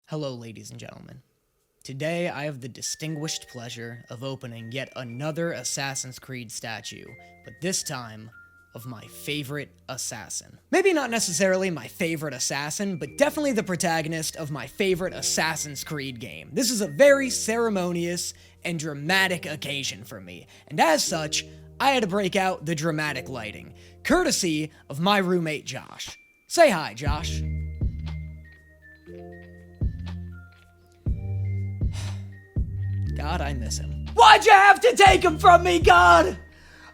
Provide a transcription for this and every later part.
Hello, ladies and gentlemen. Today, I have the distinguished pleasure of opening yet another Assassin's Creed statue, but this time, of my favorite assassin. Maybe not necessarily my favorite assassin, but definitely the protagonist of my favorite Assassin's Creed game. This is a very ceremonious and dramatic occasion for me, and as such, I had to break out the dramatic lighting, courtesy of my roommate Josh. Say hi, Josh. God, I miss him. Why'd you have to take him from me, God?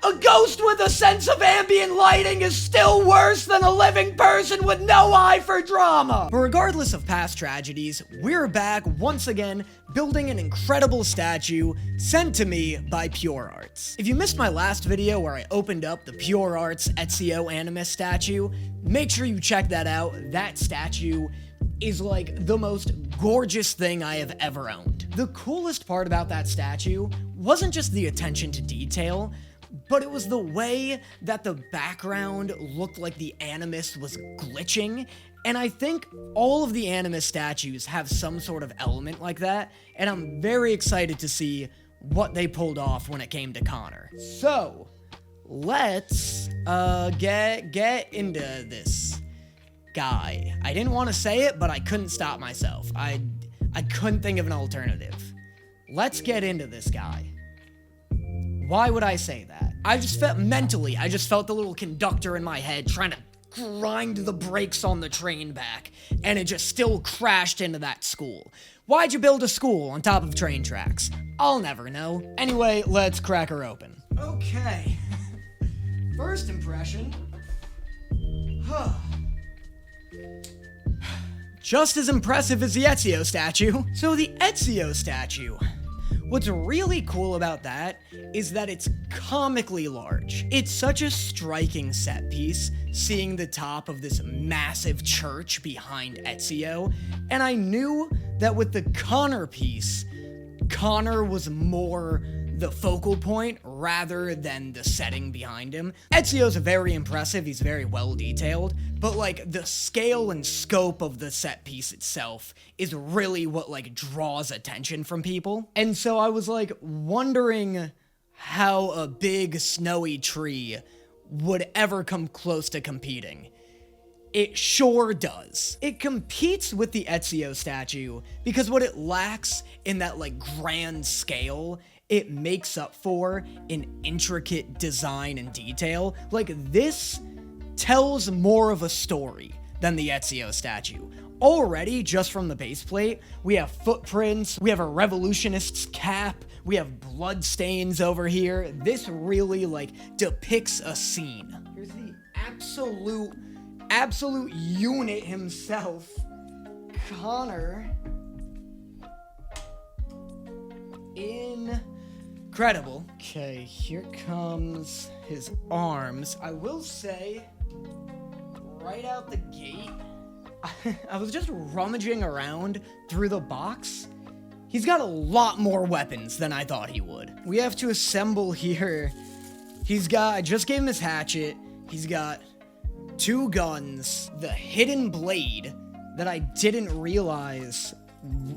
A ghost with a sense of ambient lighting is still worse than a living person with no eye for drama. But regardless of past tragedies, we're back once again building an incredible statue sent to me by Pure Arts. If you missed my last video where I opened up the Pure Arts Ezio Animus statue, make sure you check that out. That statue is like the most gorgeous thing I have ever owned. The coolest part about that statue wasn't just the attention to detail, but it was the way that the background looked like the Animus was glitching, and I think all of the Animus statues have some sort of element like that, and I'm very excited to see what they pulled off when it came to Connor. So, let's get into this guy. I didn't want to say it, but I couldn't stop myself. I couldn't think of an alternative. Let's get into this guy. Why would I say that? I just felt the little conductor in my head trying to grind the brakes on the train back, and it just still crashed into that school. Why'd you build a school on top of train tracks? I'll never know. Anyway, let's crack her open. Okay. First impression. Just as impressive as the Ezio statue. So the Ezio statue. What's really cool about that is that it's comically large. It's such a striking set piece, seeing the top of this massive church behind Ezio, and I knew that with the Connor piece, Connor was more the focal point rather than the setting behind him. Ezio's very impressive, he's very well detailed, but like the scale and scope of the set piece itself is really what like draws attention from people. And so I was like wondering how a big snowy tree would ever come close to competing. It sure does. It competes with the Ezio statue because what it lacks in that like grand scale, it makes up for in intricate design and detail. Like this tells more of a story than the Ezio statue. Already, just from the base plate, we have footprints, we have a revolutionist's cap, we have blood stains over here. This really like depicts a scene. Here's the absolute unit himself, Connor. Incredible. Okay, here comes his arms. I will say, right out the gate, I was just rummaging around through the box. He's got a lot more weapons than I thought he would. We have to assemble here. I just gave him his hatchet. He's got 2 guns, the hidden blade that I didn't realize,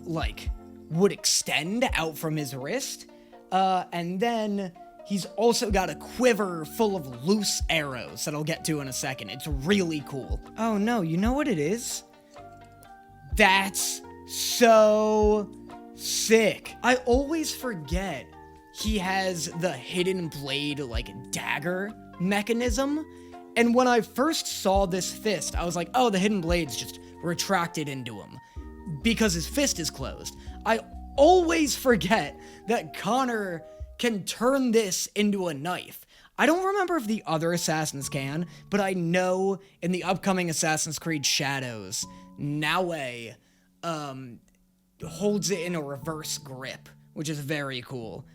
like, would extend out from his wrist, and then he's also got a quiver full of loose arrows that I'll get to in a second. It's really cool. Oh no, you know what it is? That's so sick. I always forget he has the hidden blade, like, dagger mechanism, and when I first saw this fist, I was like, oh, the hidden blade's just retracted into him because his fist is closed. I always forget that Connor can turn this into a knife. I don't remember if the other assassins can, but I know in the upcoming Assassin's Creed Shadows, Naue holds it in a reverse grip, which is very cool.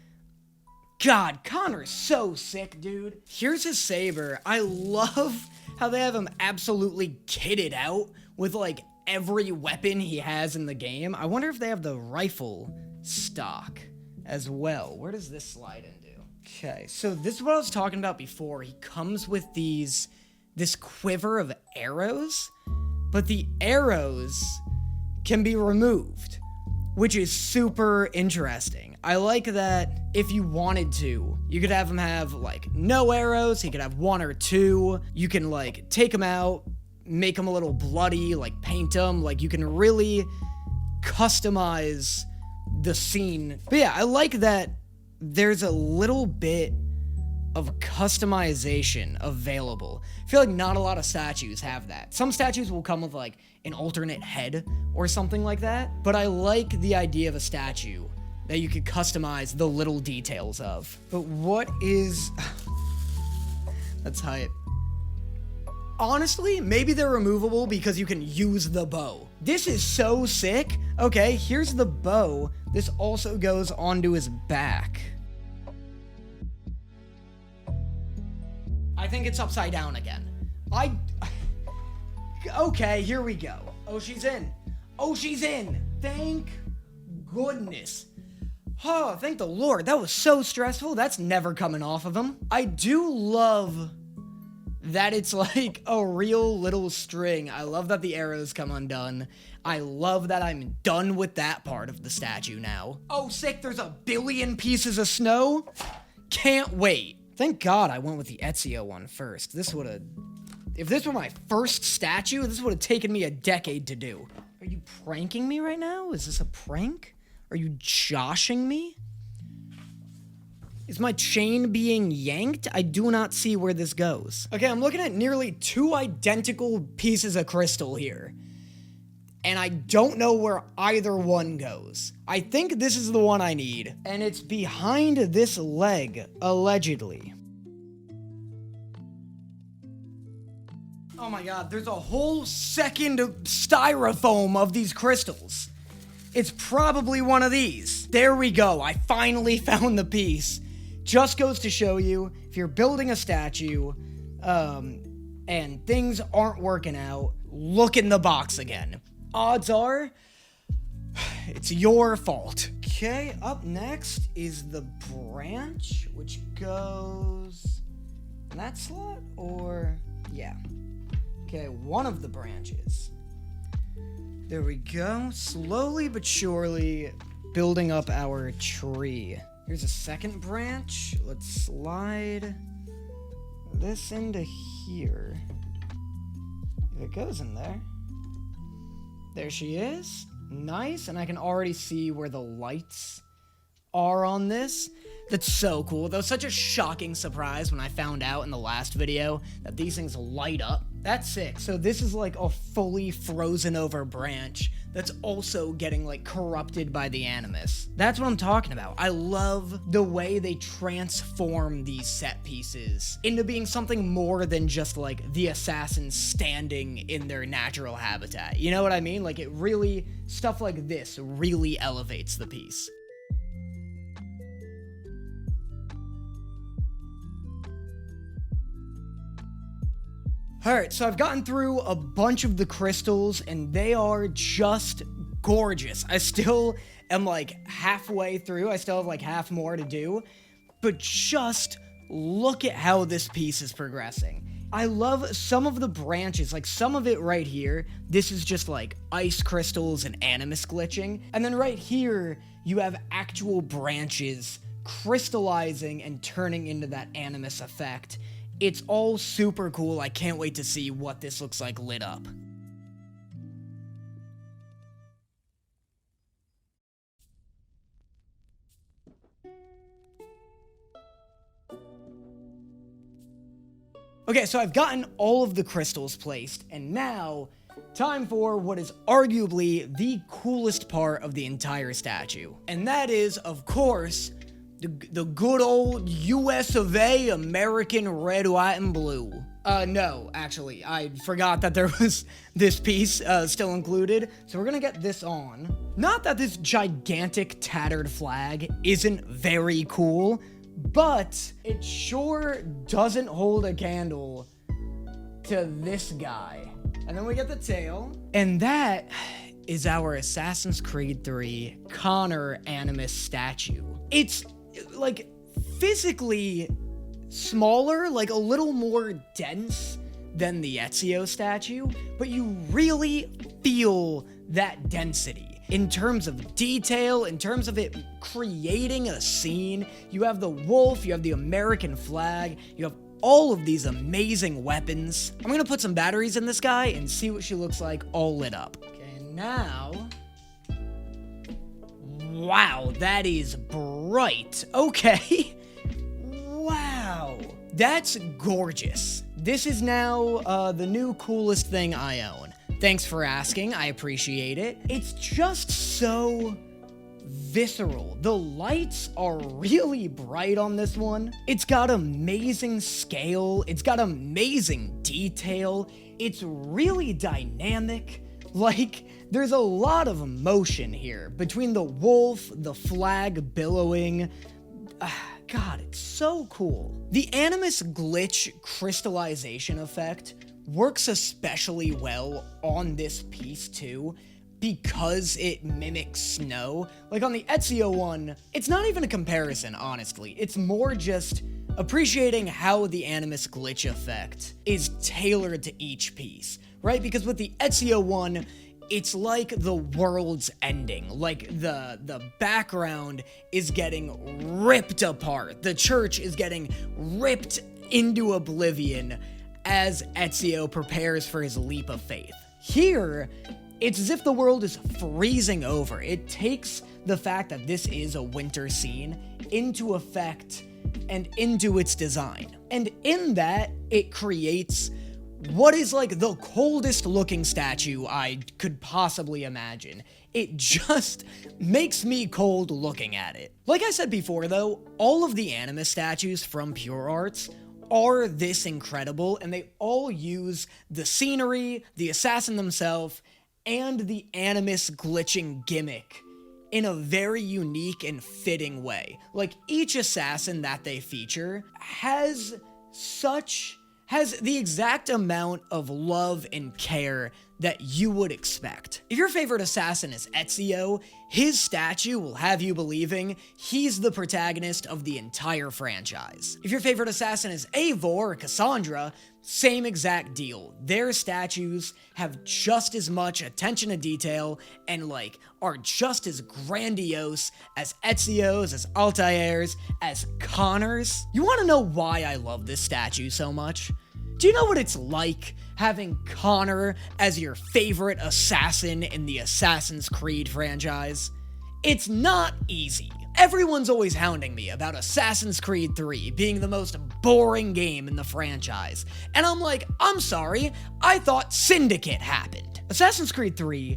God, Connor's so sick, dude. Here's his saber. I love how they have him absolutely kitted out with, like, every weapon he has in the game. I wonder if they have the rifle stock as well. Where does this slide into? Okay, so this is what I was talking about before. He comes with this quiver of arrows, but the arrows can be removed, which is super interesting. I like that if you wanted to, you could have him have, like, no arrows, he could have 1 or 2, you can, like, take him out, make him a little bloody, like, paint him, like, you can really customize the scene. But yeah, I like that there's a little bit of customization available. I feel like not a lot of statues have that. Some statues will come with, like, an alternate head or something like that, but I like the idea of a statue that you could customize the little details of. But what is... That's hype. Honestly, maybe they're removable because you can use the bow. This is so sick. Okay, here's the bow. This also goes onto his back. I think it's upside down again. Okay, here we go. Oh, she's in. Oh, she's in. Thank goodness. Oh, thank the Lord. That was so stressful. That's never coming off of him. I do love that it's like a real little string. I love that the arrows come undone. I love that I'm done with that part of the statue now. Oh, sick. There's 1 billion pieces of snow. Can't wait. Thank God I went with the Ezio one first. This would have... If this were my first statue, this would have taken me a decade to do. Are you pranking me right now? Is this a prank? Are you joshing me? Is my chain being yanked? I do not see where this goes. Okay, I'm looking at nearly 2 identical pieces of crystal here. And I don't know where either one goes. I think this is the one I need. And it's behind this leg, allegedly. Oh my god, there's a whole second styrofoam of these crystals. It's probably one of these. There we go, I finally found the piece. Just goes to show you, if you're building a statue, and things aren't working out, look in the box again. Odds are, it's your fault. Okay, up next is the branch, which goes in that slot, or, yeah. Okay, one of the branches. There we go. Slowly but surely building up our tree. Here's a second branch. Let's slide this into here. If it goes in there. There she is. Nice, and I can already see where the lights are on this. That's so cool. That was such a shocking surprise when I found out in the last video that these things light up. That's sick. So this is like a fully frozen over branch that's also getting like corrupted by the Animus. That's what I'm talking about. I love the way they transform these set pieces into being something more than just like the assassins standing in their natural habitat. You know what I mean? Like it really, stuff like this really elevates the piece. Alright, so I've gotten through a bunch of the crystals, and they are just gorgeous. I still am like halfway through, I still have like half more to do, but just look at how this piece is progressing. I love some of the branches, like some of it right here, this is just like ice crystals and Animus glitching, and then right here, you have actual branches crystallizing and turning into that Animus effect. It's all super cool. I can't wait to see what this looks like lit up. Okay, so I've gotten all of the crystals placed, and now, time for what is arguably the coolest part of the entire statue. And that is, of course, the good old US of A, American red, white, and blue. No, actually, I forgot that there was this piece still included, so we're gonna get this on. Not that this gigantic tattered flag isn't very cool, but it sure doesn't hold a candle to this guy. And then we get the tail, and that is our Assassin's Creed 3 Connor Animus statue. It's like physically smaller, like a little more dense than the Ezio statue, but you really feel that density. In terms of detail, in terms of it creating a scene, you have the wolf, you have the American flag, you have all of these amazing weapons. I'm gonna put some batteries in this guy and see what she looks like all lit up. Okay, now... Wow, that is bright. Okay. Wow. That's gorgeous. This is now the new coolest thing I own. Thanks for asking, I appreciate it. It's just so visceral. The lights are really bright on this one. It's got amazing scale. It's got amazing detail. It's really dynamic. Like, there's a lot of emotion here between the wolf, the flag billowing. God, it's so cool. The Animus glitch crystallization effect works especially well on this piece too, because it mimics snow. Like on the Ezio one, it's not even a comparison, honestly. It's more just appreciating how the Animus glitch effect is tailored to each piece, right? Because with the Ezio one, it's like the world's ending. Like the background is getting ripped apart. The church is getting ripped into oblivion as Ezio prepares for his leap of faith. Here, it's as if the world is freezing over. It takes the fact that this is a winter scene into effect and into its design. And in that, it creates what is like the coldest looking statue I could possibly imagine. It just makes me cold looking at it. Like I said before though, all of the Animus statues from Pure Arts are this incredible, and they all use the scenery, the assassin themselves, and the Animus glitching gimmick in a very unique and fitting way. Like, each assassin that they feature has the exact amount of love and care that you would expect. If your favorite assassin is Ezio, his statue will have you believing he's the protagonist of the entire franchise. If your favorite assassin is Eivor or Cassandra, same exact deal. Their statues have just as much attention to detail and are just as grandiose as Ezio's, as Altair's, as Connor's. You wanna know why I love this statue so much? Do you know what it's like having Connor as your favorite assassin in the Assassin's Creed franchise? It's not easy. Everyone's always hounding me about Assassin's Creed 3 being the most boring game in the franchise. And I'm like, I'm sorry, I thought Syndicate happened. Assassin's Creed 3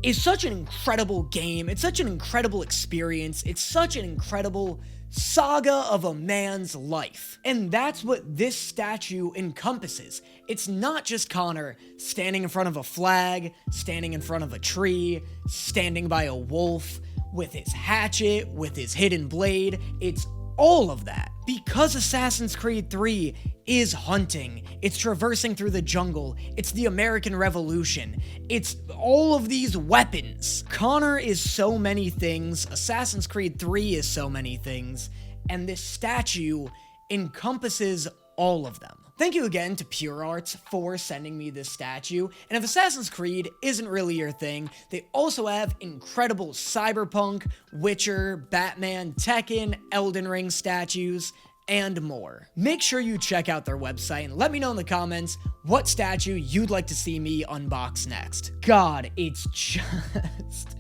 is such an incredible game. It's such an incredible experience. It's such an incredible saga of a man's life. And that's what this statue encompasses. It's not just Connor standing in front of a flag, standing in front of a tree, standing by a wolf, with his hatchet, with his hidden blade. It's all of that. Because Assassin's Creed 3 is hunting, it's traversing through the jungle, it's the American Revolution, it's all of these weapons. Connor is so many things, Assassin's Creed 3 is so many things, and this statue encompasses all of them. Thank you again to Pure Arts for sending me this statue, and if Assassin's Creed isn't really your thing, they also have incredible Cyberpunk, Witcher, Batman, Tekken, Elden Ring statues, and more. Make sure you check out their website and let me know in the comments what statue you'd like to see me unbox next. God, it's just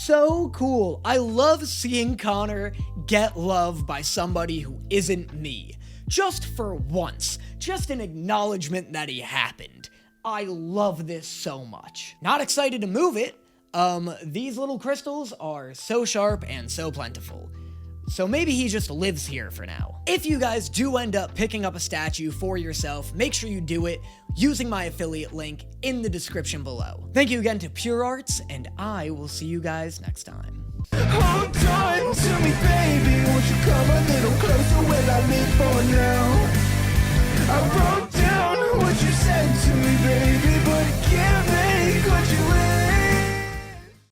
so cool. I love seeing Connor get love by somebody who isn't me. Just for once. Just an acknowledgement that he happened. I love this so much. Not excited to move it. These little crystals are so sharp and so plentiful. So maybe he just lives here for now. If you guys do end up picking up a statue for yourself, make sure you do it using my affiliate link in the description below. Thank you again to Pure Arts, and I will see you guys next time. Hold on to me, baby. Won't you come a little closer? Will I live for now? I wrote